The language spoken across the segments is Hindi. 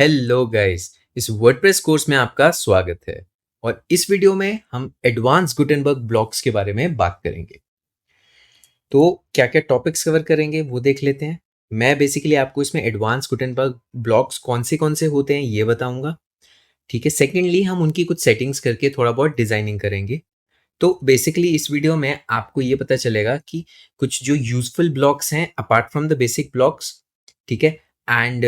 हेलो गाइस, इस वर्डप्रेस कोर्स में आपका स्वागत है। और इस वीडियो में हम एडवांस गुटेनबर्ग ब्लॉक्स के बारे में बात करेंगे। तो क्या क्या टॉपिक्स कवर करेंगे वो देख लेते हैं। मैं बेसिकली आपको इसमें एडवांस गुटेनबर्ग ब्लॉक्स कौन से होते हैं ये बताऊंगा। ठीक है, सेकेंडली हम उनकी कुछ सेटिंग्स करके थोड़ा बहुत डिजाइनिंग करेंगे। तो बेसिकली इस वीडियो में आपको ये पता चलेगा कि कुछ जो यूजफुल ब्लॉक्स हैं apart from the basic blocks. ठीक है, and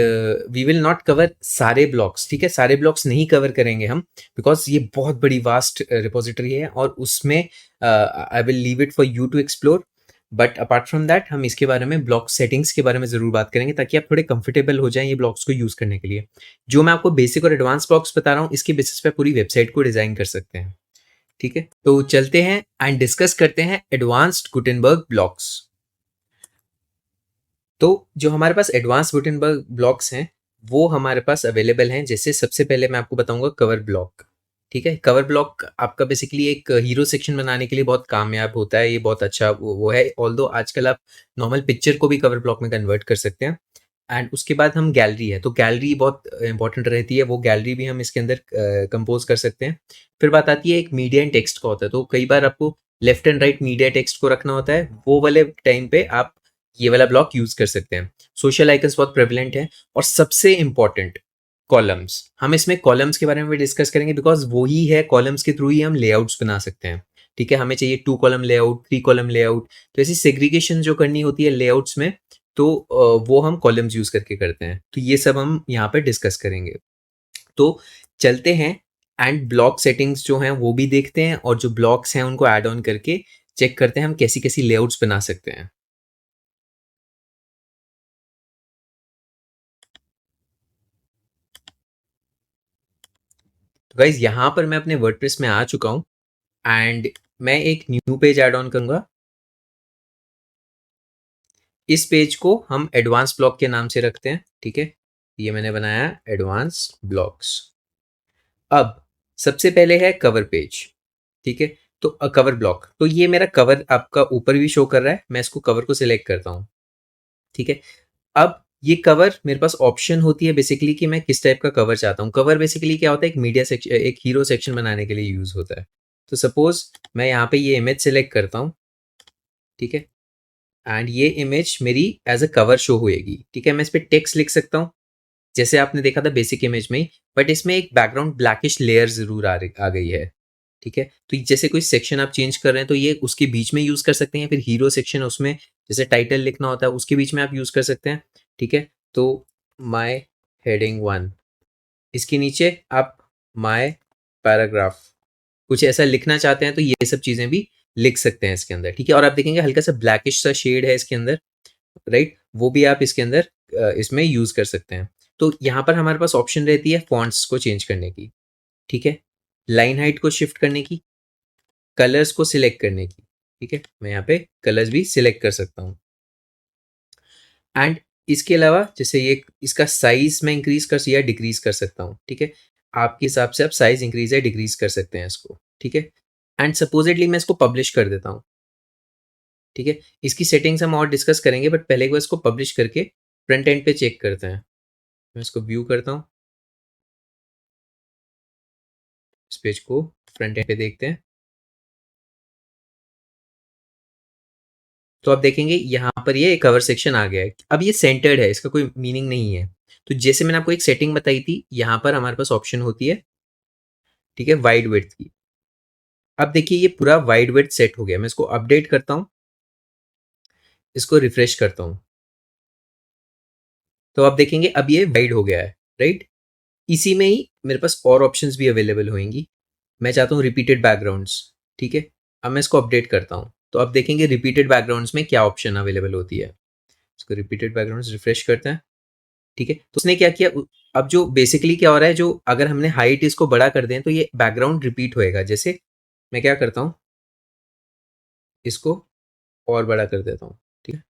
we will not cover सारे ब्लॉक्स। ठीक है, सारे ब्लॉक्स नहीं कवर करेंगे हम, बिकॉज ये बहुत बड़ी वास्ट रिपोजिटरी है और उसमें I will leave it for you to explore. But apart from that हम इसके बारे में ब्लॉक सेटिंग्स के बारे में ज़रूर बात करेंगे ताकि आप थोड़े कंफर्टेबल हो जाएं ये ब्लॉक्स को यूज़ करने के लिए। जो मैं आपको बेसिक और एडवांस ब्लॉक्स बता रहा हूँ इसके बेसिस पे पूरी वेबसाइट को डिज़ाइन कर सकते हैं। ठीक है, तो चलते हैं एंड डिस्कस करते हैं एडवांस्ड गुटेनबर्ग ब्लॉक्स। तो जो हमारे पास एडवांस गुटेनबर्ग ब्लॉक्स हैं वो हमारे पास अवेलेबल हैं। जैसे सबसे पहले मैं आपको बताऊंगा कवर ब्लॉक। ठीक है, कवर ब्लॉक आपका बेसिकली एक हीरो सेक्शन बनाने के लिए बहुत कामयाब होता है। ये बहुत अच्छा वो है, ऑल्दो आजकल आप नॉर्मल पिक्चर को भी कवर ब्लॉक में कन्वर्ट कर सकते हैं। एंड उसके बाद हम गैलरी है, तो गैलरी बहुत इंपॉर्टेंट रहती है, वो गैलरी भी हम इसके अंदर कंपोज कर सकते हैं। फिर बात आती है एक मीडिया एंड टेक्स्ट का होता है, तो कई बार आपको left and right media text को रखना होता है, वो वाले टाइम पे आप ये वाला ब्लॉक यूज कर सकते हैं। सोशल आइकन्स बहुत प्रेवलेंट है। और सबसे इंपॉर्टेंट कॉलम्स, हम इसमें कॉलम्स के बारे में भी डिस्कस करेंगे, बिकॉज वो ही है, कॉलम्स के थ्रू ही हम लेआउट्स बना सकते हैं। ठीक है, हमें चाहिए 2 कॉलम लेआउट, 3 कॉलम लेआउट, तो ऐसी सेग्रीगेशन जो करनी होती है लेआउट्स में, तो वो हम कॉलम्स यूज करके करते हैं। तो ये सब हम यहाँ पे डिस्कस करेंगे। तो चलते हैं एंड ब्लॉक सेटिंग्स जो हैं वो भी देखते हैं, और जो ब्लॉक्स हैं उनको ऐड ऑन करके चेक करते हैं हम कैसी कैसी लेआउट्स बना सकते हैं। तो गाइज यहाँ पर मैं अपने वर्डप्रेस में आ चुका हूँ एंड मैं एक न्यू पेज ऐड ऑन करूंगा। इस पेज को हम एडवांस ब्लॉक के नाम से रखते हैं। ठीक है, ये मैंने बनाया एडवांस ब्लॉक्स। अब सबसे पहले है कवर पेज। ठीक है, तो कवर ब्लॉक, तो ये मेरा कवर आपका ऊपर भी शो कर रहा है। मैं इसको कवर को सिलेक्ट करता हूँ। ठीक है, अब ये कवर मेरे पास ऑप्शन होती है बेसिकली कि मैं किस टाइप का कवर चाहता हूँ। कवर बेसिकली क्या होता है, एक मीडिया सेक्शन, एक हीरो सेक्शन बनाने के लिए यूज होता है। तो सपोज मैं यहाँ पे ये इमेज सेलेक्ट करता हूँ। ठीक है, एंड ये इमेज मेरी एज अ कवर शो होएगी। ठीक है, मैं इस पर टेक्स्ट लिख सकता हूँ जैसे आपने देखा था बेसिक इमेज में ही, बट इसमें एक बैकग्राउंड ब्लैकिश लेयर जरूर आ गई है। ठीक है, तो जैसे कोई सेक्शन आप चेंज कर रहे हैं तो ये उसके बीच में यूज कर सकते हैं। फिर हीरो सेक्शन, उसमें जैसे टाइटल लिखना होता है उसके बीच में आप यूज कर सकते हैं। ठीक है, तो माई हेडिंग 1, इसके नीचे आप माई पैराग्राफ, कुछ ऐसा लिखना चाहते हैं तो ये सब चीजें भी लिख सकते हैं इसके अंदर। ठीक है, और आप देखेंगे हल्का सा ब्लैकिश सा शेड है इसके अंदर, राइट, वो भी आप इसके अंदर इसमें यूज कर सकते हैं। तो यहाँ पर हमारे पास ऑप्शन रहती है फॉन्ट्स को चेंज करने की। ठीक है, लाइन हाइट को शिफ्ट करने की, कलर्स को सिलेक्ट करने की। ठीक है, मैं यहाँ पे कलर्स भी सिलेक्ट कर सकता हूँ। एंड इसके अलावा जैसे ये इसका साइज मैं इंक्रीज कर या डिक्रीज कर सकता हूँ। ठीक है, आपके हिसाब से आप साइज इंक्रीज या डिक्रीज कर सकते हैं इसको। ठीक है, एंड सपोजिटली मैं इसको पब्लिश कर देता हूँ। ठीक है, इसकी सेटिंग्स हम और डिस्कस करेंगे, बट पहले एक बार इसको पब्लिश करके फ्रंट एंड पे चेक करते हैं। मैं इसको व्यू करता हूँ, इस पेज को फ्रंट एंड पे देखते हैं। तो आप देखेंगे यहाँ पर ये कवर सेक्शन आ गया है। अब ये सेंटर्ड है, इसका कोई मीनिंग नहीं है। तो जैसे मैंने आपको एक सेटिंग बताई थी, यहाँ पर हमारे पास ऑप्शन होती है, ठीक है, वाइड विड्थ की। अब देखिए ये पूरा वाइड विड्थ सेट हो गया। मैं इसको अपडेट करता हूँ, इसको रिफ्रेश करता हूँ, तो आप देखेंगे अब ये वाइड हो गया है, राइट। इसी में ही मेरे पास और ऑप्शंस भी अवेलेबल होंगी। मैं चाहता हूँ रिपीटेड बैकग्राउंड्स। ठीक है, अब मैं इसको अपडेट करता हूँ, तो आप देखेंगे रिपीटेड बैकग्राउंड्स में क्या ऑप्शन अवेलेबल होती है। इसको रिपीटेड बैकग्राउंड्स रिफ्रेश करते हैं। ठीक है, तो उसने क्या किया, अब जो बेसिकली क्या हो रहा है, जो अगर हमने हाइट इसको बड़ा कर दें तो ये बैकग्राउंड रिपीट होएगा। जैसे मैं क्या करता हूँ, इसको और बड़ा कर देता हूँ। ठीक है,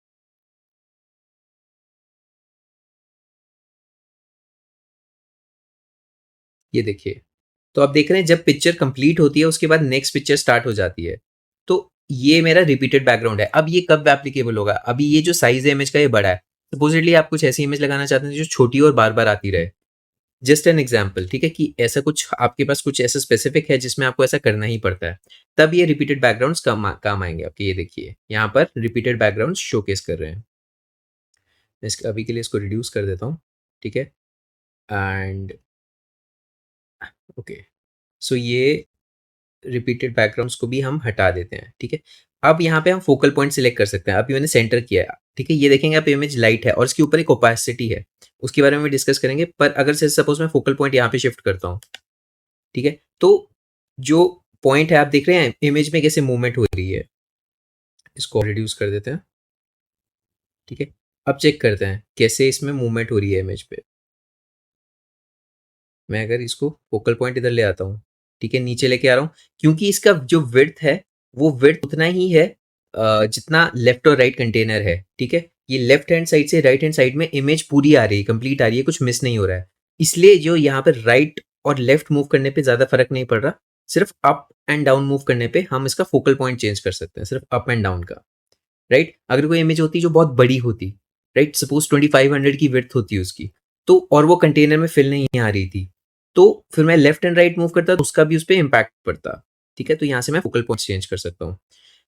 ये देखिए, तो आप देख रहे हैं जब पिक्चर कंप्लीट होती है उसके बाद नेक्स्ट पिक्चर स्टार्ट हो जाती है। तो ये मेरा रिपीटेड बैकग्राउंड है। अब ये कब एप्लीकेबल होगा, अभी ये जो साइज है इमेज का ये बड़ा है। सपोजिटली आप कुछ ऐसी इमेज लगाना चाहते हैं जो छोटी और बार बार आती रहे, जस्ट एन एग्जाम्पल, ठीक है, कि ऐसा कुछ आपके पास कुछ ऐसा स्पेसिफिक है जिसमें आपको ऐसा करना ही पड़ता है, तब ये रिपीटेड बैकग्राउंड्स काम आएंगे आपके। ये देखिए यहाँ पर रिपीटेड बैकग्राउंड्स शोकेस कर रहे हैं। मैं अभी के लिए इसको रिड्यूस कर देता हूँ, ठीक है। एंड ओके, सो ये रिपीटेड बैकग्राउंड्स को भी हम हटा देते हैं, ठीक है। अब यहाँ पे हम फोकल पॉइंट सिलेक्ट कर सकते हैं। अभी मैंने सेंटर किया है, ठीक है। ये देखेंगे आप इमेज लाइट है और इसके ऊपर एक ओपेसिटी है, उसके बारे में डिस्कस करेंगे। पर अगर से सपोज मैं फोकल पॉइंट यहाँ पे शिफ्ट करता हूँ, ठीक है, तो जो पॉइंट है आप देख रहे हैं इमेज में कैसे मूवमेंट हो रही है। इसको रिड्यूस कर देते हैं, ठीक है। अब चेक करते हैं कैसे इसमें मूवमेंट हो रही है इमेज पे। मैं अगर इसको फोकल पॉइंट इधर ले आता हूँ, ठीक है, नीचे लेके आ रहा हूँ, क्योंकि इसका जो विड्थ है वो विड्थ उतना ही है जितना लेफ्ट और राइट कंटेनर है, ठीक है। ये लेफ्ट हैंड साइड से राइट हैंड साइड में इमेज पूरी आ रही है, कंप्लीट आ रही है, कुछ मिस नहीं हो रहा है। इसलिए जो यहाँ पर राइट और लेफ्ट मूव करने पे ज़्यादा फर्क नहीं पड़ रहा, सिर्फ अप एंड डाउन मूव करने पे हम इसका फोकल पॉइंट चेंज कर सकते हैं, सिर्फ अप एंड डाउन का, राइट। अगर कोई इमेज होती जो बहुत बड़ी होती, राइट, सपोज 2500 की विड्थ होती है उसकी, तो और वो कंटेनर में फिल नहीं आ रही थी, तो फिर मैं लेफ्ट एंड राइट मूव करता तो उसका भी उस पर इम्पैक्ट पड़ता, ठीक है। तो यहाँ से मैं फोकल पॉइंट चेंज कर सकता हूँ।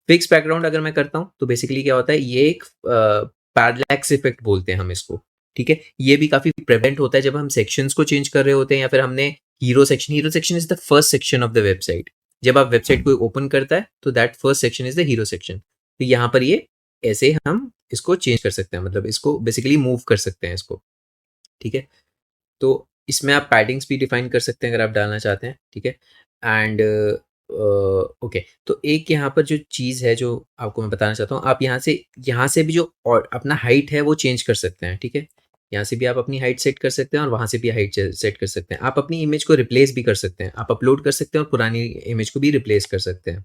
फिक्स बैकग्राउंड अगर मैं करता हूँ तो बेसिकली क्या होता है, ये एक पैरालैक्स इफेक्ट बोलते हैं हम इसको, ठीक है। ये भी काफी प्रेवेंट होता है जब हम सेक्शंस को चेंज कर रहे होते हैं, या फिर हमने hero section is the first section of the website. जब आप वेबसाइट को ओपन करता है तो that first section is the hero section. तो यहाँ पर ये ऐसे हम इसको चेंज कर सकते हैं, मतलब इसको बेसिकली मूव कर सकते हैं इसको, ठीक है। तो इसमें आप पैडिंग्स भी डिफाइन कर सकते हैं अगर आप डालना चाहते हैं, ठीक है। एंड ओके, तो एक यहाँ पर जो चीज़ है जो आपको मैं बताना चाहता हूँ, आप यहाँ से भी जो और अपना हाइट है वो चेंज कर सकते हैं, ठीक है। यहाँ से भी आप अपनी हाइट सेट कर सकते हैं और वहाँ से भी हाइट सेट कर सकते हैं। आप अपनी इमेज को रिप्लेस भी कर सकते हैं, आप अपलोड कर सकते हैं और पुरानी इमेज को भी रिप्लेस कर सकते हैं,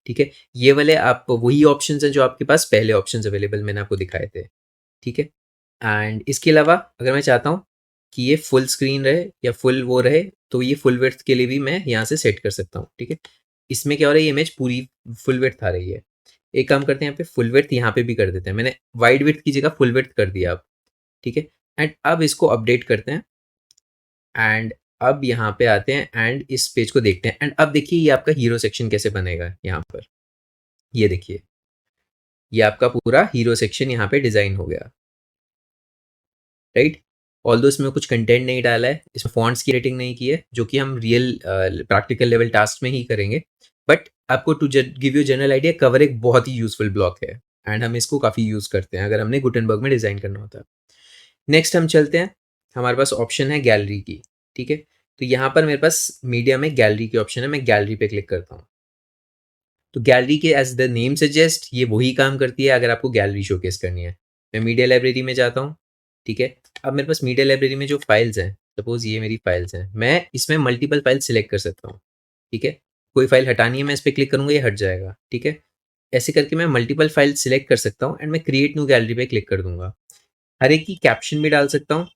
ठीक है। ये वाले आप वही ऑप्शन हैं जो आपके पास पहले ऑप्शन अवेलेबल मैंने आपको दिखाए थे, ठीक है। एंड इसके अलावा अगर मैं चाहता हूँ कि ये फुल स्क्रीन रहे या फुल वो रहे, तो ये फुल विड्थ के लिए भी मैं यहाँ से सेट कर सकता हूँ, ठीक है। इसमें क्या हो रहा है, ये इमेज पूरी फुल विड्थ आ रही है। एक काम करते हैं, यहाँ पे फुल विड्थ यहाँ पे भी कर देते हैं। मैंने वाइड विड्थ की जगह फुल विड्थ कर दिया अब, ठीक है। एंड अब इसको अपडेट करते हैं एंड अब यहाँ पे आते हैं एंड इस पेज को देखते हैं। एंड अब देखिए ये आपका हीरो सेक्शन कैसे बनेगा यहाँ पर। ये देखिए ये आपका पूरा हीरो सेक्शन यहाँ पे डिजाइन हो गया, राइट। ऑल्दो इसमें कुछ कंटेंट नहीं डाला है, इसमें फॉन्ट्स की रेटिंग नहीं की है, जो कि हम रियल प्रैक्टिकल लेवल टास्क में ही करेंगे। बट आपको to give you general idea, cover एक बहुत ही यूजफुल ब्लॉक है एंड हम इसको काफ़ी यूज़ करते हैं अगर हमने गुटेनबर्ग में डिज़ाइन करना होता है। नेक्स्ट हम चलते हैं, हमारे पास ऑप्शन है गैलरी की, ठीक है। तो यहाँ पर मेरे पास मीडिया में गैलरी की ऑप्शन है, मैं गैलरी पे क्लिक करता हूँ। तो गैलरी के एज द नेम सजेस्ट ये वही काम करती है अगर आपको गैलरी शोकेस करनी है। मैं मीडिया लाइब्रेरी में जाता हूँ, ठीक है। अब मेरे पास मीडिया लाइब्रेरी में जो फाइल्स हैं, सपोज ये मेरी फाइल्स हैं, मैं इसमें मल्टीपल फाइल सिलेक्ट कर सकता हूँ, ठीक है। कोई फाइल हटानी है, मैं इस पर क्लिक करूँगा ये हट जाएगा, ठीक है। ऐसे करके मैं मल्टीपल फाइल सिलेक्ट कर सकता हूँ एंड मैं क्रिएट न्यू गैलरी पे क्लिक कर दूंगा। हर एक की कैप्शन भी डाल सकता हूँ,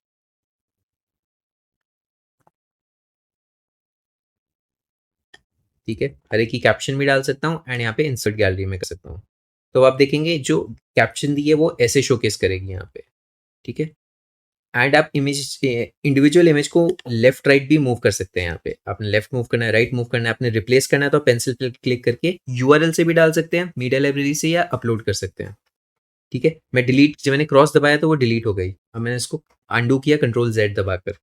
ठीक है। हर एक की कैप्शन भी डाल सकता हूँ एंड यहाँ पे इंसर्ट गैलरी में कर सकता हूँ। तो आप देखेंगे जो कैप्शन दी है वो ऐसे शोकेस करेगी यहाँ पे, ठीक है। एंड आप इमेज इंडिविजुअल इमेज को लेफ्ट राइट भी मूव कर सकते हैं। यहाँ पे आपने लेफ्ट मूव करना है, राइट मूव करना है, आपने रिप्लेस करना है तो पेंसिल पे क्लिक करके यूआरएल से भी डाल सकते हैं, मीडिया लाइब्रेरी से, या अपलोड कर सकते हैं, ठीक है। मैं डिलीट, जब मैंने क्रॉस दबाया तो वो डिलीट हो गई। अब मैंने इसको अंडू किया कंट्रोल जेड दबाकर,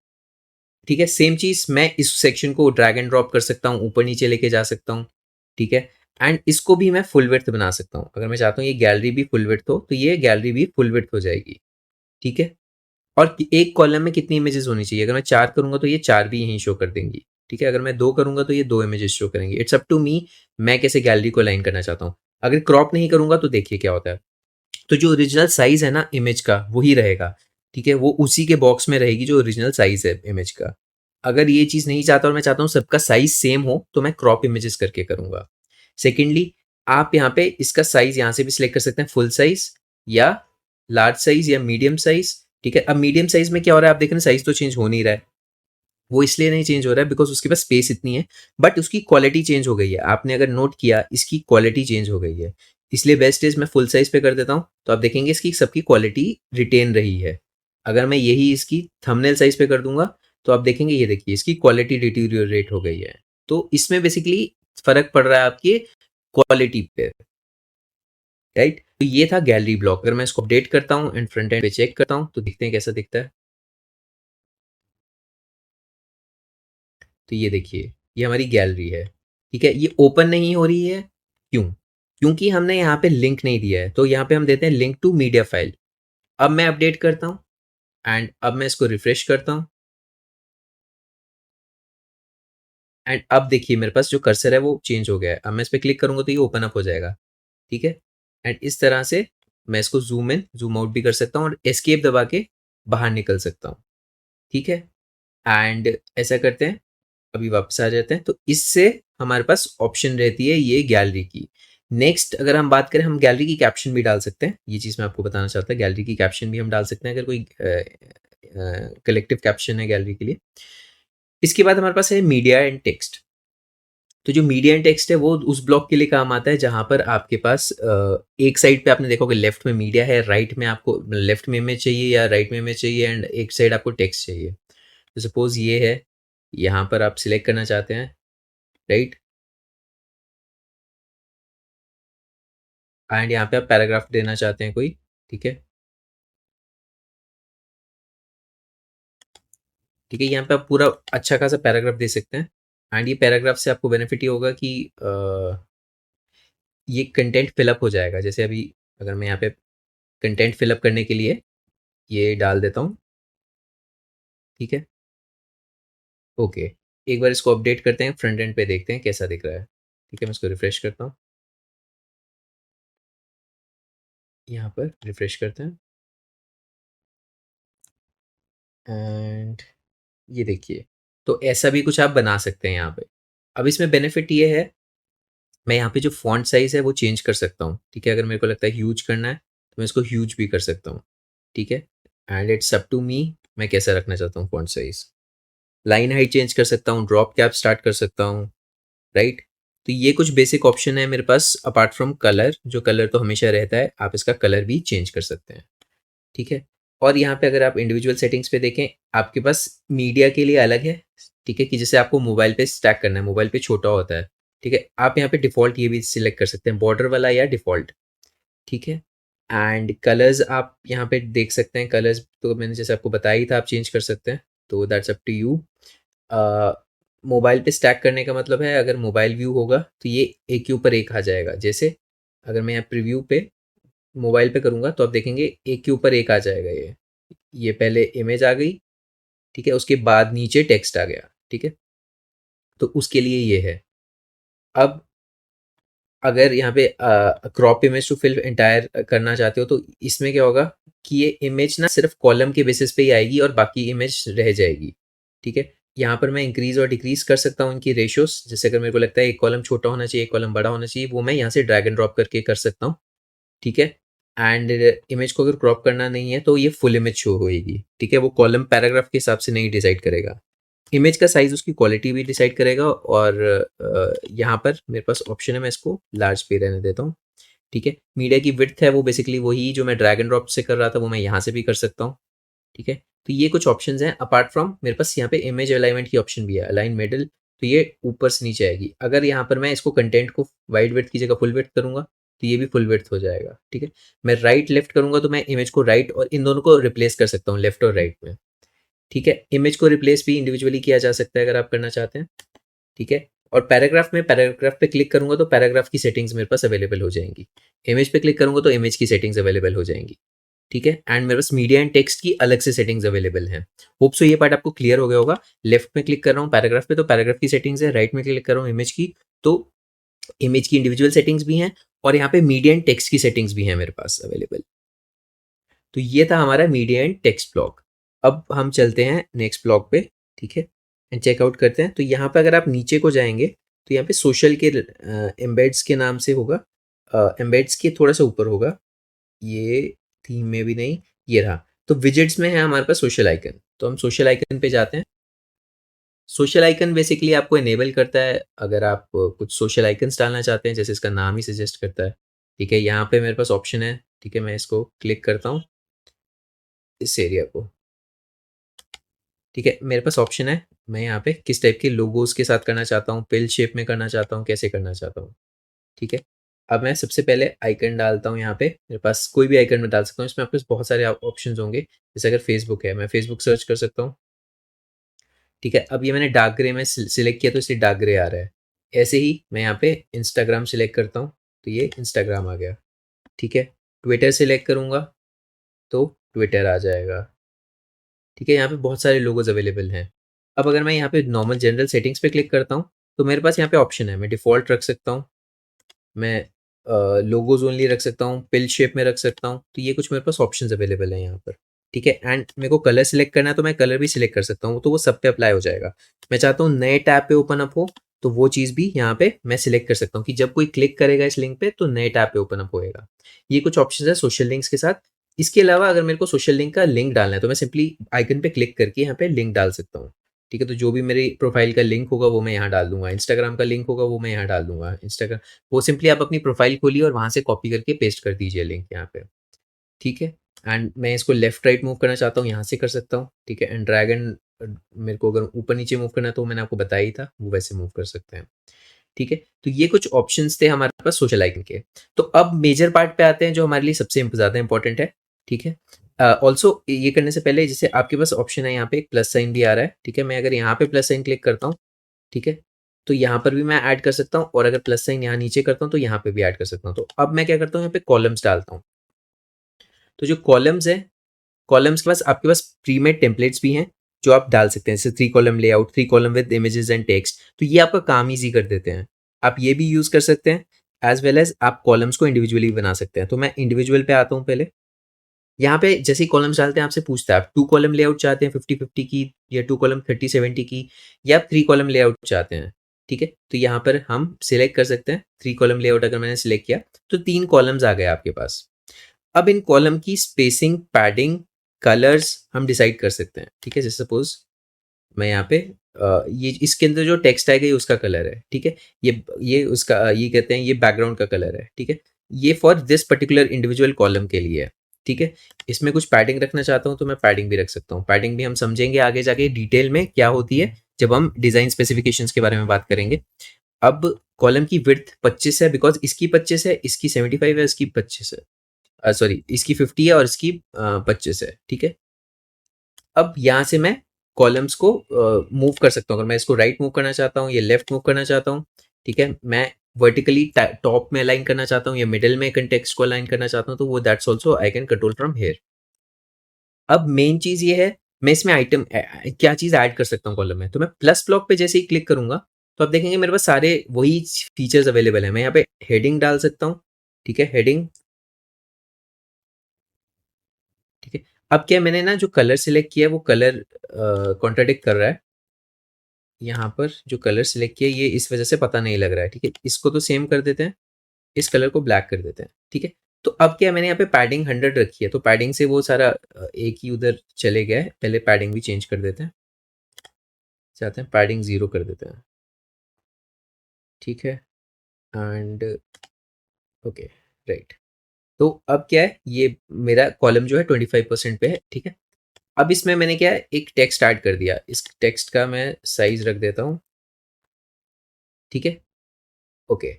ठीक है। सेम चीज मैं इस सेक्शन को ड्रैग एंड ड्रॉप कर सकता हूँ, ऊपर नीचे लेके जा सकता हूँ, ठीक है। एंड इसको भी मैं फुल विड्थ बना सकता हूँ। अगर मैं चाहता हूँ ये गैलरी भी फुल विड्थ हो तो ये गैलरी भी फुल विड्थ हो जाएगी, ठीक है। और एक कॉलम में कितनी इमेजेस होनी चाहिए, अगर मैं 4 करूंगा तो ये 4 भी यहीं शो कर देंगी, ठीक है। अगर मैं 2 करूंगा तो ये 2 इमेजेस शो करेंगी। इट्स अप टू मी, मैं कैसे गैलरी को अलाइन करना चाहता हूँ। अगर क्रॉप नहीं करूंगा तो देखिए क्या होता है, तो जो ओरिजिनल साइज है ना इमेज का वही रहेगा, ठीक है। वो उसी के बॉक्स में रहेगी जो ओरिजिनल साइज है इमेज का। अगर ये चीज़ नहीं चाहता और मैं चाहता हूँ सबका साइज सेम हो तो मैं क्रॉप इमेजेस करके करूंगा। सेकेंडली, आप यहाँ पे इसका साइज यहाँ से भी सिलेक्ट कर सकते हैं, फुल साइज या लार्ज साइज या मीडियम साइज, ठीक है। अब मीडियम साइज में क्या हो रहा है, आप देख रहे हैं साइज तो चेंज हो नहीं रहा है। वो इसलिए नहीं चेंज हो रहा है बिकॉज उसके पास स्पेस इतनी है, बट उसकी क्वालिटी चेंज हो गई है। आपने अगर नोट किया इसकी क्वालिटी चेंज हो गई है, इसलिए बेस्ट इज मैं फुल साइज पे कर देता हूँ तो आप देखेंगे इसकी सबकी क्वालिटी रिटेन रही है। अगर मैं यही इसकी थंबनेल साइज पे कर दूंगा तो आप देखेंगे, ये देखिए इसकी क्वालिटी डिटीरियोरेट हो गई है। तो इसमें बेसिकली फ़र्क पड़ रहा है आपकी क्वालिटी पे, राइट? तो ये था गैलरी ब्लॉक। अगर मैं इसको अपडेट करता हूँ एंड फ्रंट एंड पे चेक करता हूँ, तो देखते हैं कैसा दिखता है। तो ये देखिए, ये हमारी गैलरी है, ठीक है? ये ओपन नहीं हो रही है, क्यों? क्योंकि हमने यहाँ पे लिंक नहीं दिया है। तो यहाँ पे हम देते हैं लिंक टू मीडिया फाइल। अब मैं अपडेट करता हूँ एंड अब मैं इसको रिफ्रेश करता हूँ एंड अब देखिए मेरे पास जो कर्सर है वो चेंज हो गया है। अब मैं इस पे क्लिक करूँगा तो ये ओपन अप हो जाएगा, ठीक है? एंड इस तरह से मैं इसको ज़ूम इन, ज़ूम आउट भी कर सकता हूँ और एस्केप दबा के बाहर निकल सकता हूँ, ठीक है? एंड ऐसा करते हैं, अभी वापस आ जाते हैं। तो इससे हमारे पास ऑप्शन रहती है ये गैलरी की। नेक्स्ट अगर हम बात करें, हम गैलरी की कैप्शन भी डाल सकते हैं। ये चीज़ मैं आपको बताना चाहता हूँ, गैलरी की कैप्शन भी हम डाल सकते हैं अगर कोई कलेक्टिव कैप्शन है गैलरी के लिए। इसके बाद हमारे पास है मीडिया एंड टेक्स्ट। तो जो मीडिया एंड टेक्स्ट है वो उस ब्लॉक के लिए काम आता है जहाँ पर आपके पास एक साइड पे आपने देखा होगा लेफ्ट में मीडिया है, राइट में आपको लेफ्ट में इमेज चाहिए या राइट में इमेज चाहिए एंड एक साइड आपको टेक्स्ट चाहिए। तो सपोज ये है, यहाँ पर आप सिलेक्ट करना चाहते हैं, राइट? एंड यहाँ पे आप पैराग्राफ देना चाहते हैं कोई, ठीक है? ठीक है, यहाँ पे आप पूरा अच्छा खासा पैराग्राफ दे सकते हैं एंड ये पैराग्राफ से आपको बेनिफिट ये होगा कि ये कंटेंट फिलअप हो जाएगा। जैसे अभी अगर मैं यहाँ पे कंटेंट फिलअप करने के लिए ये डाल देता हूँ, ठीक है? ओके, एक बार इसको अपडेट करते हैं, फ्रंट एंड पे देखते हैं कैसा दिख रहा है। ठीक है, मैं इसको रिफ्रेश करता हूँ, यहाँ पर रिफ्रेश करते हैं एंड ये देखिए, तो ऐसा भी कुछ आप बना सकते हैं यहाँ पे। अब इसमें बेनिफिट ये है, मैं यहाँ पे जो फॉन्ट साइज़ है वो चेंज कर सकता हूँ, ठीक है? अगर मेरे को लगता है ह्यूज करना है, तो मैं इसको ह्यूज भी कर सकता हूँ, ठीक है? And it's up to me, मैं कैसा रखना चाहता हूँ font size. Line height change कर सकता हूँ, ड्रॉप कैप स्टार्ट कर सकता हूँ, राइट? तो ये कुछ बेसिक ऑप्शन है मेरे पास अपार्ट फ्रॉम कलर, जो कलर तो हमेशा रहता है, आप इसका कलर भी चेंज कर सकते हैं, ठीक है? और यहाँ पे अगर आप इंडिविजुअल सेटिंग्स पे देखें, आपके पास मीडिया के लिए अलग है, ठीक है? कि जैसे आपको मोबाइल पे स्टैक करना है, मोबाइल पे छोटा होता है, ठीक है? आप यहाँ पे डिफ़ॉल्ट ये भी सिलेक्ट कर सकते हैं, बॉर्डर वाला या डिफ़ॉल्ट, ठीक है? एंड कलर्स आप यहाँ पे देख सकते हैं, कलर्स तो मैंने जैसे आपको बताया ही था, आप चेंज कर सकते हैं, तो that's up to you. Mobile पे स्टैक करने का मतलब है, अगर मोबाइल व्यू होगा तो ये एक के ऊपर एक आ जाएगा। जैसे अगर मैं यहाँ प्रीव्यू पे मोबाइल पे करूँगा तो आप देखेंगे एक के ऊपर एक आ जाएगा ये पहले इमेज आ गई, ठीक है? उसके बाद नीचे टेक्स्ट आ गया, ठीक है? तो उसके लिए ये है। अब अगर यहाँ पे crop image to fill entire करना चाहते हो तो इसमें क्या होगा कि ये इमेज ना सिर्फ कॉलम के बेसिस पे ही आएगी और बाकी इमेज रह जाएगी, ठीक है? यहाँ पर मैं इंक्रीज और डिक्रीज कर सकता हूँ इनकी रेशियोज। जैसे अगर मेरे को लगता है एक कॉलम छोटा होना चाहिए, एक कॉलम बड़ा होना चाहिए, वो मैं यहाँ से ड्रैग एंड ड्रॉप करके कर सकता हूँ, ठीक है? एंड इमेज को अगर क्रॉप करना नहीं है तो ये फुल इमेज शो होएगी, ठीक है? वो कॉलम पैराग्राफ के हिसाब से नहीं डिसाइड करेगा। इमेज का साइज़ उसकी क्वालिटी भी डिसाइड करेगा और यहाँ पर मेरे पास ऑप्शन है, मैं इसको लार्ज पे रहने देता हूँ, ठीक है? मीडिया की विड्थ है वो बेसिकली वही जो मैं ड्रैग एंड ड्रॉप से कर रहा था, वो मैं यहाँ से भी कर सकता हूँ, ठीक है? तो ये कुछ ऑप्शंस हैं अपार्ट फ्रॉम मेरे पास यहाँ पे इमेज अलाइनमेंट की ऑप्शन भी है, अलाइन मिडल, तो ये ऊपर से नीचे आएगी। अगर यहाँ पर मैं इसको कंटेंट को वाइड विड्थ की जगह फुल विड्थ करूँगा, तो ये भी फुल विड्थ हो जाएगा, ठीक है? मैं राइट लेफ्ट करूँगा तो मैं इमेज को राइट और इन दोनों को रिप्लेस कर सकता हूँ, लेफ्ट और राइट में, ठीक है? इमेज को रिप्लेस भी इंडिविजुअली किया जा सकता है अगर आप करना चाहते हैं, ठीक है? और पैराग्राफ में पैराग्राफ पे क्लिक करूँगा तो पैराग्राफ की सेटिंग्स मेरे पास अवेलेबल हो जाएँगी। इमेज पे क्लिक करूँगा तो इमेज की सेटिंग्स अवेलेबल हो जाएँगी, ठीक है? एंड मेरे पास मीडिया एंड टेक्स्ट की अलग से सेटिंग्स अवेलेबल हैं। होप सो ये पार्ट आपको क्लियर हो गया होगा। लेफ्ट में क्लिक कर रहा हूँ पैराग्राफ पे तो पैराग्राफ की सेटिंग्स है, राइट में क्लिक कर रहा हूँ इमेज की, तो इमेज की इंडिविजुअल सेटिंग्स भी हैं और यहाँ पे मीडिया एंड टेक्स्ट की सेटिंग्स भी हैं मेरे पास अवेलेबल। तो ये था हमारा मीडिया एंड टेक्स्ट ब्लॉक। अब हम चलते हैं नेक्स्ट ब्लॉक पे, ठीक है? एंड चेकआउट करते हैं। तो यहाँ पे अगर आप नीचे को जाएँगे, तो यहाँ पे सोशल के एम्बेड्स के नाम से होगा। एम्बेड्स के थोड़ा-सा ऊपर होगा। ये थीम में भी नहीं, ये रहा। तो विजेट्स में है हमारे पास सोशल आइकन। तो हम सोशल आइकन पे जाते हैं। सोशल आइकन बेसिकली आपको इनेबल करता है अगर आप कुछ सोशल आइकन्स डालना चाहते हैं, जैसे इसका नाम ही सजेस्ट करता है, ठीक है? यहाँ पे मेरे पास ऑप्शन है, ठीक है? मैं इसको क्लिक करता हूँ, इस एरिया को। ठीक है, मेरे पास ऑप्शन है, मैं यहाँ पे किस टाइप के लोगोस के साथ करना चाहता हूँ, पिल शेप में करना चाहता हूँ, कैसे करना चाहता हूँ। ठीक है, अब मैं सबसे पहले आइकन डालता हूँ यहाँ पे, मेरे पास कोई भी आइकन मैं डाल सकता हूँ, इसमें आपके पास बहुत सारे ऑप्शन होंगे। जैसे अगर फेसबुक है, मैं फेसबुक सर्च कर सकता हूँ। ठीक है, अब ये मैंने डार्क ग्रे में सिलेक्ट किया तो इसलिए डार्क ग्रे आ रहा है। ऐसे ही मैं यहाँ पे इंस्टाग्राम सिलेक्ट करता हूँ तो ये इंस्टाग्राम आ गया। ठीक है, ट्विटर सिलेक्ट करूँगा तो ट्विटर आ जाएगा। ठीक है, यहाँ पे बहुत सारे लोगोज अवेलेबल हैं। अब अगर मैं यहाँ पे नॉर्मल जनरल सेटिंग्स पे क्लिक करता हूँ तो मेरे पास यहाँ पे ऑप्शन है, मैं डिफ़ॉल्ट रख सकता हूँ, मैं लोगोज ओनली रख सकता हूँ, पिल शेप में रख सकता हूँ, तो ये कुछ मेरे पास ऑप्शंस अवेलेबल हैं यहाँ पर। ठीक है, एंड मेरे को कलर सिलेक्ट करना है तो मैं कलर भी सिलेक्ट कर सकता हूँ, तो वो सब पे अप्लाई हो जाएगा। मैं चाहता हूँ नए टैब पे ओपन अप हो तो वो चीज़ भी यहाँ पे मैं सिलेक्ट कर सकता हूँ कि जब कोई क्लिक करेगा इस लिंक पे तो नए टैब पे ओपन अप होएगा। ये कुछ ऑप्शन है सोशल लिंक्स के साथ। इसके अलावा अगर मेरे को सोशल लिंक का लिंक डालना है तो मैं सिंपली आइकन पे क्लिक करके यहाँ पे लिंक डाल सकता हूँ। ठीक है, तो जो भी मेरी प्रोफाइल का लिंक होगा वो मैं यहाँ डाल दूंगा, इंस्टाग्राम का लिंक होगा वो मैं यहाँ डाल दूंगा। इंस्टाग्राम, वो सिंपली आप अपनी प्रोफाइल खोलिए और वहाँ से कॉपी करके पेस्ट कर दीजिए लिंक यहाँ पे। ठीक है, एंड मैं इसको लेफ्ट राइट मूव करना चाहता हूँ, यहाँ से कर सकता हूँ। ठीक है, एंड ड्रैगन मेरे को अगर ऊपर नीचे मूव करना है तो मैंने आपको बताया ही था, वो वैसे मूव कर सकते हैं। ठीक है, तो ये कुछ ऑप्शंस थे हमारे पास सोशल आइकन के। तो अब मेजर पार्ट पे आते हैं जो हमारे लिए सबसे ज़्यादा इंपॉर्टेंट है। ठीक है, ऑल्सो ये करने से पहले जैसे आपके पास ऑप्शन है यहाँ पे एक प्लस साइन भी आ रहा है। ठीक है, मैं अगर यहाँ पे प्लस साइन क्लिक करता हूँ, ठीक है, तो यहाँ पर भी मैं ऐड कर सकता हूँ, और अगर प्लस साइन यहाँ नीचे करता हूँ तो यहाँ पे भी ऐड कर सकता हूँ। तो अब मैं क्या करता हूँ, यहाँ पे कॉलम्स डालता हूँ। तो जो कॉलम्स है, कॉलम्स के पास आपके पास प्रीमेड टेम्पलेट्स भी हैं जो आप डाल सकते हैं, जैसे 3 column layout, 3 column with images and text, तो ये आपका काम ईजी कर देते हैं। आप ये भी यूज़ कर सकते हैं, एज वेल एज आप कॉलम्स को इंडिविजुअली बना सकते हैं। तो मैं इंडिविजुअल पे आता हूँ पहले। यहाँ पे जैसे ही कॉलम्स डालते हैं आपसे पूछता है आप 2 कॉलम लेआउट चाहते हैं 50-50 की, या 2 कॉलम 30-70 की, या आप 3 कॉलम लेआउट चाहते हैं। ठीक है, तो यहाँ पर हम सिलेक्ट कर सकते हैं 3 कॉलम लेआउट। अगर मैंने सिलेक्ट किया तो 3 कॉलम्स आ गए आपके पास। अब इन कॉलम की स्पेसिंग, पैडिंग, कलर्स हम डिसाइड कर सकते हैं। ठीक है, जैसे सपोज मैं यहाँ पे ये इसके अंदर जो टेक्स्ट आएगा ये उसका कलर है। ठीक है, ये उसका ये कहते हैं ये बैकग्राउंड का कलर है। ठीक है, ये for this particular individual column के लिए है। ठीक है, इसमें कुछ पैडिंग रखना चाहता हूँ तो मैं पैडिंग भी रख सकता हूँ। पैडिंग भी हम समझेंगे आगे जाके डिटेल में क्या होती है जब हम डिज़ाइन स्पेसिफिकेशंस के बारे में बात करेंगे। अब कॉलम की विड्थ 25 है, बिकॉज इसकी 25 है, इसकी 75 है, इसकी 25 है, सॉरी इसकी 50 है और इसकी 25 है। ठीक है, अब यहाँ से मैं कॉलम्स को मूव कर सकता हूँ। अगर मैं इसको राइट मूव करना चाहता हूँ या लेफ्ट मूव करना चाहता हूँ। ठीक है, मैं वर्टिकली टॉप में अलाइन करना चाहता हूँ या मिडिल में कंटेक्स्ट को अलाइन करना चाहता हूँ, तो वो that's also I can control from here. अब मेन चीज़ ये है, मैं इसमें आइटम क्या चीज़ ऐड कर सकता हूँ कॉलम में। तो मैं प्लस ब्लॉक पे जैसे ही क्लिक करूंगा तो आप देखेंगे मेरे पास सारे वही फीचर्स अवेलेबल है। मैं यहाँ पे हेडिंग डाल सकता हूँ। ठीक है, हेडिंग। ठीक है, अब क्या मैंने ना जो कलर सिलेक्ट किया है वो कलर कॉन्ट्राडिक्ट कर रहा है। यहाँ पर जो कलर सिलेक्ट किया ये इस वजह से पता नहीं लग रहा है। ठीक है, इसको तो सेम कर देते हैं, इस कलर को ब्लैक कर देते हैं। ठीक है, तो अब क्या मैंने यहाँ पे पैडिंग 100 रखी है तो पैडिंग से वो सारा एक ही उधर चले गया है। पहले पैडिंग भी चेंज कर देते हैं, चाहते हैं पैडिंग 0 कर देते हैं। ठीक है, एंड ओके, राइट। तो अब क्या है, ये मेरा कॉलम जो है 25% पे है। ठीक है, अब इसमें मैंने क्या है एक टेक्स्ट ऐड कर दिया, इस टेक्स्ट का मैं साइज रख देता हूँ। ठीक है, ओके।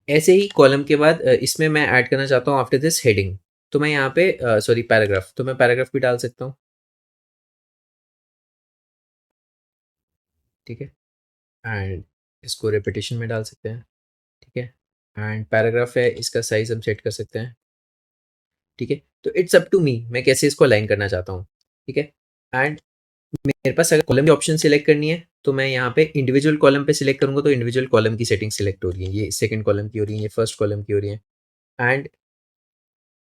ऐसे ही कॉलम के बाद इसमें मैं ऐड करना चाहता हूँ आफ्टर दिस हेडिंग, तो मैं यहाँ पे सॉरी पैराग्राफ, तो मैं पैराग्राफ भी डाल सकता हूँ। ठीक है, एंड इसको रेपिटेशन में डाल सकते हैं। ठीक है, एंड पैराग्राफ है, इसका साइज हम सेट कर सकते हैं। ठीक है, तो इट्स अप टू मी मैं कैसे इसको अलाइन करना चाहता हूँ। ठीक है, एंड मेरे पास अगर कॉलम की ऑप्शन सिलेक्ट करनी है तो मैं यहाँ पे इंडिविजुअल कॉलम पे सिलेक्ट करूंगा तो इंडिविजुअल कॉलम की सेटिंग सिलेक्ट हो रही है। ये सेकंड कॉलम की हो रही है, ये फर्स्ट कॉलम की हो रही है। एंड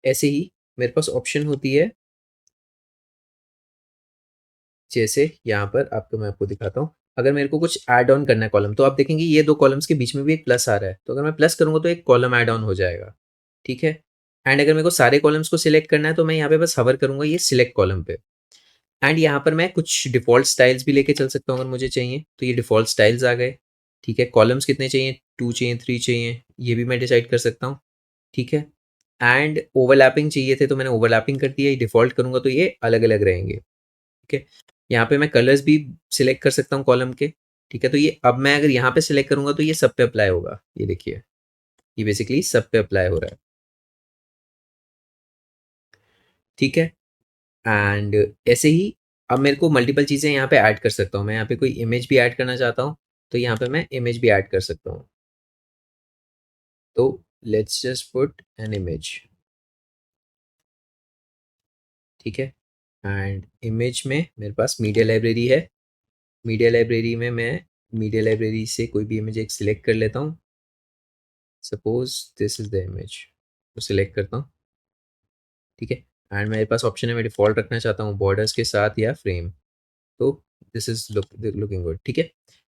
ऐसे ही मेरे पास ऑप्शन होती है, जैसे यहाँ पर आपको मैं आपको दिखाता हूँ। अगर मेरे को कुछ ऐड ऑन करना है कॉलम, तो आप देखेंगे ये 2 कॉलम्स के बीच में भी एक प्लस आ रहा है, तो अगर मैं प्लस करूँगा तो एक कॉलम ऐड ऑन हो जाएगा। ठीक है, एंड अगर मेरे को सारे कॉलम्स को सिलेक्ट करना है तो मैं यहाँ पे बस हवर करूँगा ये सिलेक्ट कॉलम पे, एंड यहाँ पर मैं कुछ डिफ़ॉल्ट स्टाइल्स भी लेके चल सकता हूँ अगर मुझे चाहिए, तो ये डिफ़ॉल्ट स्टाइल्स आ गए। ठीक है, कॉलम्स कितने चाहिए, 2 चाहिए, 3 चाहिए, ये भी मैं डिसाइड कर सकता हूँ। ठीक है, एंड ओवरलैपिंग चाहिए थे तो मैंने ओवरलैपिंग कर दिया, ये डिफ़ॉल्ट करूँगा तो ये अलग-अलग रहेंगे। ठीक है, यहाँ पे मैं कलर्स भी सिलेक्ट कर सकता हूँ कॉलम के, ठीक है। तो ये अब मैं अगर यहाँ पे सिलेक्ट करूंगा तो ये सब पे अप्लाई होगा, ये देखिए, ये बेसिकली सब पे अप्लाई हो रहा है, ठीक है। एंड ऐसे ही अब मेरे को मल्टीपल चीज़ें यहाँ पे ऐड कर सकता हूँ, मैं यहाँ पे कोई इमेज भी ऐड करना चाहता हूँ तो यहाँ पे मैं इमेज भी ऐड कर सकता हूँ। तो let's just put an image, ठीक है। एंड इमेज में मेरे पास मीडिया लाइब्रेरी है, मीडिया लाइब्रेरी में मैं मीडिया लाइब्रेरी से कोई भी इमेज एक सिलेक्ट कर लेता हूँ। Suppose this is the image, तो सिलेक्ट करता हूँ, ठीक है। एंड मेरे पास ऑप्शन है, मैं डिफ़ॉल्ट रखना चाहता हूँ बॉर्डर्स के साथ या फ्रेम, तो दिस इज लुकिंग गुड, ठीक है।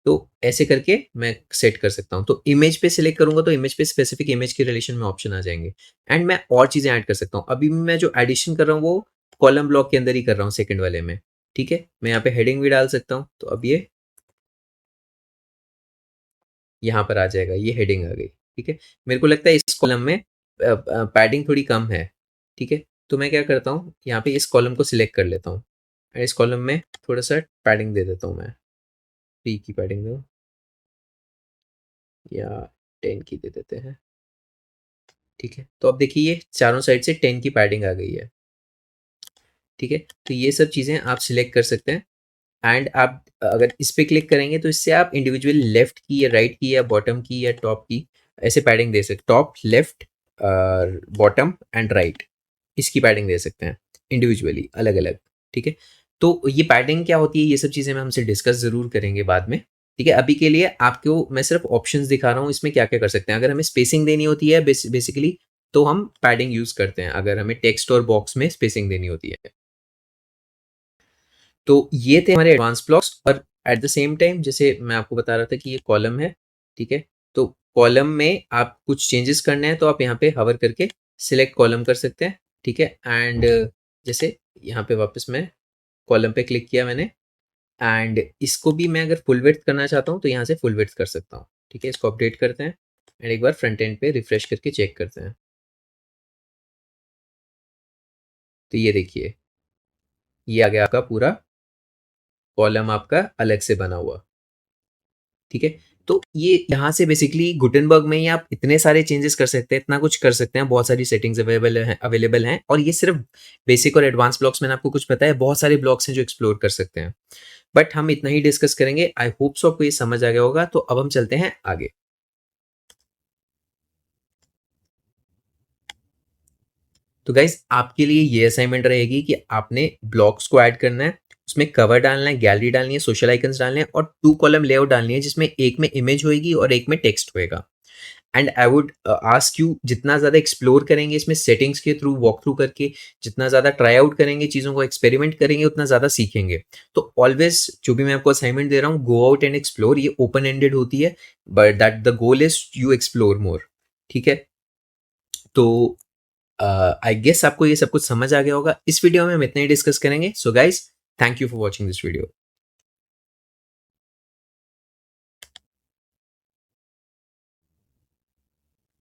तो ऐसे करके मैं सेट कर सकता हूँ। तो इमेज पे सिलेक्ट करूंगा तो इमेज पे स्पेसिफिक इमेज के रिलेशन में ऑप्शन आ जाएंगे, एंड मैं और चीज़ें ऐड कर सकता हूँ। अभी मैं जो एडिशन कर रहा हूँ वो कॉलम ब्लॉक के अंदर ही कर रहा हूँ, सेकंड वाले में, ठीक है। मैं यहाँ पे हेडिंग भी डाल सकता हूँ, तो अब ये यहाँ पर आ जाएगा, ये हेडिंग आ गई, ठीक है। मेरे को लगता है इस कॉलम में पैडिंग थोड़ी कम है, ठीक है। तो मैं क्या करता हूँ, यहाँ पे इस कॉलम को सिलेक्ट कर लेता हूँ, और इस कॉलम में थोड़ा सा पैडिंग दे देता हूँ मैं, 3 की पैडिंग दो या 10 की दे देते हैं, ठीक है। तो अब देखिए ये चारों साइड से 10 की पैडिंग आ गई है, ठीक है। तो ये सब चीज़ें आप सिलेक्ट कर सकते हैं, एंड आप अगर इस पे क्लिक करेंगे तो इससे आप इंडिविजुअल लेफ्ट की या राइट की या बॉटम की या टॉप की ऐसे पैडिंग दे सकते, top, left, bottom and right, इसकी पैडिंग दे सकते हैं इंडिविजुअली, अलग अलग, ठीक है। तो ये पैडिंग क्या होती है, ये सब चीज़ें मैं हमसे डिस्कस ज़रूर करेंगे बाद में, ठीक है। अभी के लिए आपको मैं सिर्फ ऑप्शंस दिखा रहा हूँ, इसमें क्या क्या कर सकते हैं। अगर हमें स्पेसिंग देनी होती है बेसिकली, तो हम पैडिंग यूज़ करते हैं, अगर हमें टेक्स्ट और बॉक्स में स्पेसिंग देनी होती है। तो ये थे हमारे एडवांस ब्लॉक्स, और एट द सेम टाइम जैसे मैं आपको बता रहा था कि ये कॉलम है, ठीक है। तो कॉलम में आप कुछ चेंजेस करने हैं तो आप यहाँ पे हवर करके सिलेक्ट कॉलम कर सकते हैं, ठीक है। एंड जैसे यहाँ पे वापस मैं कॉलम पे क्लिक किया मैंने, एंड इसको भी मैं अगर फुल विड्थ करना चाहता हूँ तो यहाँ से फुल विड्थ कर सकता हूँ, ठीक है। इसको अपडेट करते हैं एंड एक बार फ्रंट एंड पे रिफ्रेश करके चेक करते हैं, तो ये देखिए, ये आ गया आपका पूरा कॉलम आपका अलग से बना हुआ, ठीक है। तो ये यहाँ से बेसिकली गुटेनबर्ग में ही आप इतने सारे चेंजेस कर सकते हैं, इतना कुछ कर सकते हैं, बहुत सारी सेटिंग्स अवेलेबल हैं, और ये सिर्फ बेसिक और एडवांस ब्लॉक्स मैंने आपको कुछ बताया, बहुत सारे ब्लॉक्स हैं जो एक्सप्लोर कर सकते हैं, बट हम इतना ही डिस्कस करेंगे। आई होप सो आपको ये समझ आ गया होगा। तो अब हम चलते हैं आगे। तो गाइज आपके लिए ये असाइनमेंट रहेगी कि आपने ब्लॉक्स को ऐड करना है, उसमें कवर डालना है, गैलरी डालनी है, सोशल आइकन्स डालने हैं, और 2 कॉलम लेआउट डालनी है, जिसमें एक में इमेज होएगी और एक में टेक्स्ट होएगा। And I would ask you, जितना ज़्यादा एक्सप्लोर करेंगे इसमें सेटिंग्स के थ्रू, वॉक थ्रू करके, जितना ज़्यादा ट्राई आउट करेंगे, चीज़ों को एक्सपेरिमेंट करेंगे, उतना ज़्यादा सीखेंगे। तो ऑलवेज जो भी मैं आपको असाइनमेंट दे रहा हूँ, गो आउट एंड एक्सप्लोर, ये ओपन एंडेड होती है, but that the goal is you explore more, ठीक है। तो आई गेस आपको ये सब कुछ समझ आ गया होगा। इस वीडियो में हम इतना ही डिस्कस करेंगे। So guys, thank you for watching this video.